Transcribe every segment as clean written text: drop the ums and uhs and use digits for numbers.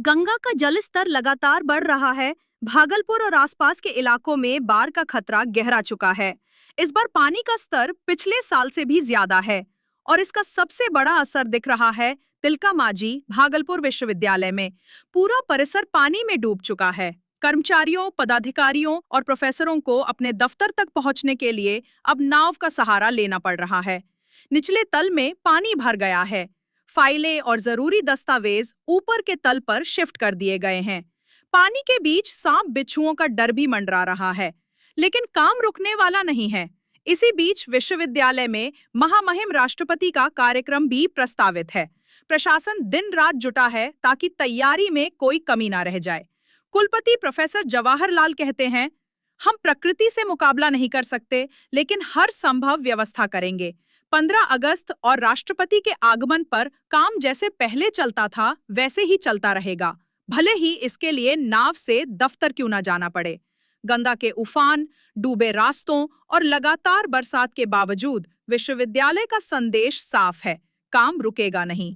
गंगा का जल स्तर लगातार बढ़ रहा है। भागलपुर और आसपास के इलाकों में बाढ़ का खतरा गहरा चुका है। इस बार पानी का स्तर पिछले साल से भी ज्यादा है और इसका सबसे बड़ा असर दिख रहा है तिलका मांझी भागलपुर विश्वविद्यालय में। पूरा परिसर पानी में डूब चुका है। कर्मचारियों, पदाधिकारियों और प्रोफेसरों को अपने दफ्तर तक पहुंचने के लिए अब नाव का सहारा लेना पड़ रहा है। निचले तल में पानी भर गया है। फाइलें और जरूरी दस्तावेज ऊपर के तल पर शिफ्ट कर दिए गए हैं। पानी के बीच सांप बिच्छुओं का डर भी मंडरा रहा है, लेकिन काम रुकने वाला नहीं है। इसी बीच विश्वविद्यालय में महामहिम राष्ट्रपति का कार्यक्रम भी प्रस्तावित है। प्रशासन दिन रात जुटा है ताकि तैयारी में कोई कमी ना रह जाए। कुलपति प्रोफेसर जवाहर लाल कहते हैं, हम प्रकृति से मुकाबला नहीं कर सकते, लेकिन हर संभव व्यवस्था करेंगे। 15 अगस्त और राष्ट्रपति के आगमन पर काम जैसे पहले चलता था वैसे ही चलता रहेगा, भले ही इसके लिए नाव से दफ्तर क्यों ना जाना पड़े। गंगा के उफान, डूबे रास्तों और लगातार बरसात के बावजूद विश्वविद्यालय का संदेश साफ है, काम रुकेगा नहीं।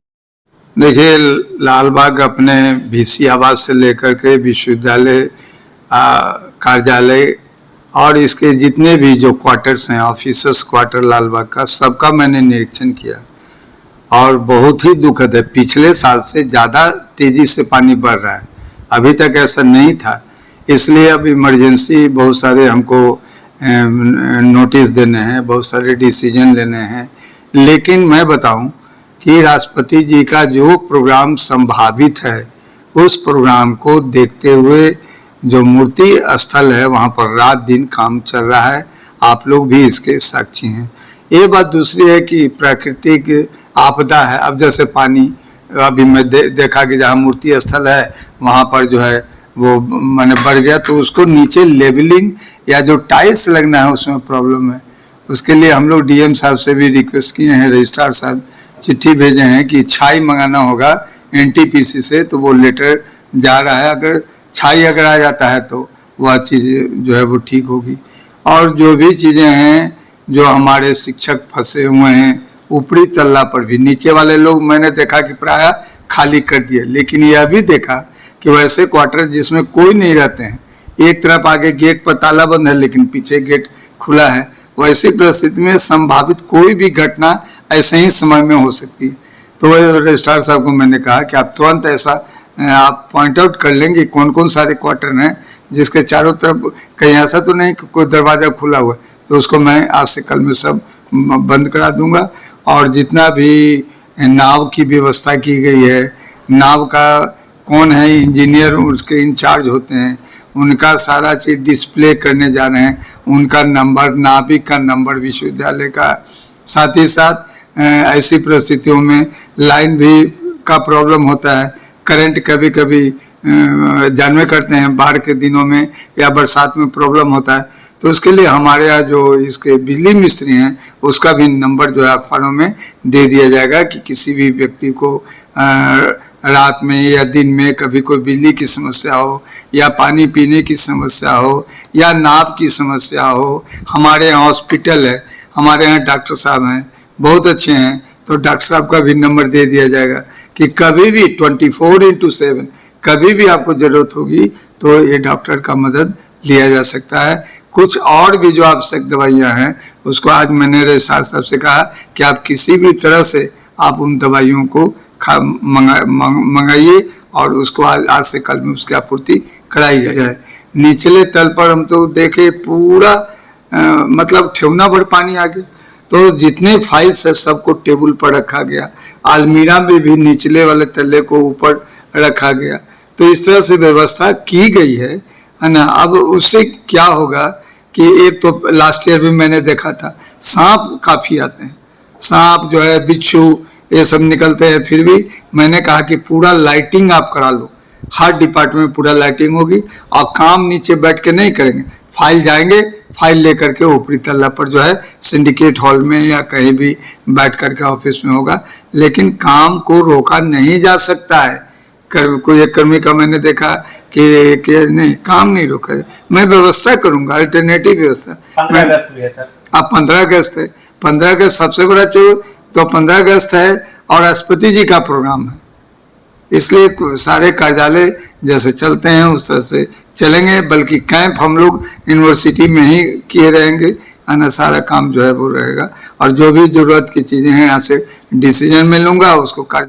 देखिए, लालबाग अपने वीसी आवास से लेकर के विश्वविद्यालय कार्यालय और इसके जितने भी जो क्वार्टर्स हैं, ऑफिसर्स क्वार्टर लालबाग का, सबका मैंने निरीक्षण किया और बहुत ही दुखद है। पिछले साल से ज़्यादा तेज़ी से पानी बढ़ रहा है। अभी तक ऐसा नहीं था, इसलिए अब इमरजेंसी बहुत सारे हमको नोटिस देने हैं, बहुत सारे डिसीजन लेने हैं। लेकिन मैं बताऊं कि राष्ट्रपति जी का जो प्रोग्राम संभावित है, उस प्रोग्राम को देखते हुए जो मूर्ति स्थल है वहाँ पर रात दिन काम चल रहा है। आप लोग भी इसके साक्षी हैं। ये बात दूसरी है कि प्राकृतिक आपदा है। अब जैसे पानी अभी मैं देखा कि जहाँ मूर्ति स्थल है वहाँ पर जो है वो मैंने बढ़ गया, तो उसको नीचे लेवलिंग या जो टाइल्स लगना है उसमें प्रॉब्लम है। उसके लिए हम लोग डीएम साहब से भी रिक्वेस्ट किए हैं, रजिस्ट्रार साहब चिट्ठी भेजे हैं कि छाई मंगाना होगा एनटीपीसी से, तो वो लेटर जा रहा है। अगर छाई अगर आ जाता है तो वह चीज़ जो है वो ठीक होगी। और जो भी चीज़ें हैं, जो हमारे शिक्षक फंसे हुए हैं ऊपरी तल्ला पर भी, नीचे वाले लोग मैंने देखा कि प्राय खाली कर दिए, लेकिन यह भी देखा कि वैसे क्वार्टर जिसमें कोई नहीं रहते हैं, एक तरफ आगे गेट पर ताला बंद है लेकिन पीछे गेट खुला है, वैसी परिस्थिति में संभावित कोई भी घटना ऐसे ही समय में हो सकती है। तो रजिस्ट्रार साहब को मैंने कहा कि आप तुरंत ऐसा आप पॉइंट आउट कर लेंगे कौन कौन सारे क्वार्टर हैं जिसके चारों तरफ कहीं ऐसा तो नहीं कि कोई दरवाज़ा खुला हुआ है, तो उसको मैं आज से कल में सब बंद करा दूंगा। और जितना भी नाव की व्यवस्था की गई है, नाव का कौन है इंजीनियर, उसके इंचार्ज होते हैं, उनका सारा चीज़ डिस्प्ले करने जा रहे हैं। उनका नंबर, नाविक का नंबर विश्वविद्यालय का, साथ ही साथ ऐसी परिस्थितियों में लाइन भी का प्रॉब्लम होता है। करंट कभी कभी जानवे करते हैं बाढ़ के दिनों में या बरसात में प्रॉब्लम होता है, तो उसके लिए हमारे यहाँ जो इसके बिजली मिस्त्री हैं उसका भी नंबर जो है अखबारों में दे दिया जाएगा कि किसी भी व्यक्ति को रात में या दिन में कभी कोई बिजली की समस्या हो या पानी पीने की समस्या हो या नाव की समस्या हो। हमारे यहाँ हॉस्पिटल है, हमारे यहाँ डॉक्टर साहब हैं, बहुत अच्छे हैं, तो डॉक्टर साहब का भी नंबर दे दिया जाएगा कि कभी भी 24/7 कभी भी आपको ज़रूरत होगी तो ये डॉक्टर का मदद लिया जा सकता है। कुछ और भी जो आवश्यक दवाइयाँ हैं उसको आज मैंने रजिस्ट्रार साहब से कहा कि आप किसी भी तरह से आप उन दवाइयों को मंगाइए और उसको आज से कल में उसकी आपूर्ति कराई जाए। निचले तल पर हम तो देखे पूरा मतलब ठेवना भर पानी आ गया, तो जितने फाइल्स है सबको टेबल पर रखा गया। अलमीरा में भी निचले वाले तल्ले को ऊपर रखा गया। तो इस तरह से व्यवस्था की गई है ना। अब उससे क्या होगा कि एक तो लास्ट ईयर भी मैंने देखा था सांप काफ़ी आते हैं, सांप जो है, बिच्छू, ये सब निकलते हैं। फिर भी मैंने कहा कि पूरा लाइटिंग आप करा लो, हर डिपार्टमेंट में पूरा लाइटिंग होगी और काम नीचे बैठ के नहीं करेंगे, फाइल जाएंगे, फाइल लेकर के ऊपरी तल्ला पर जो है सिंडिकेट हॉल में या कहीं भी बैठ करके ऑफिस में होगा। लेकिन काम को रोका नहीं जा सकता है। कोई एक कर्मी का मैंने देखा कि नहीं, काम नहीं रोका है, मैं व्यवस्था करूंगा, अल्टरनेटिव व्यवस्था। 15 अगस्त भी है सर। अब 15 अगस्त है, 15 अगस्त सबसे बड़ा तो 15 अगस्त है और राष्ट्रपति जी का प्रोग्राम है। इसलिए सारे कार्यालय जैसे चलते हैं उस तरह से चलेंगे, बल्कि कैंप हम लोग यूनिवर्सिटी में ही किए रहेंगे, आना सारा काम जो है वो रहेगा। और जो भी जरूरत की चीज़ें हैं यहाँ से डिसीजन में लूँगा, उसको कार्य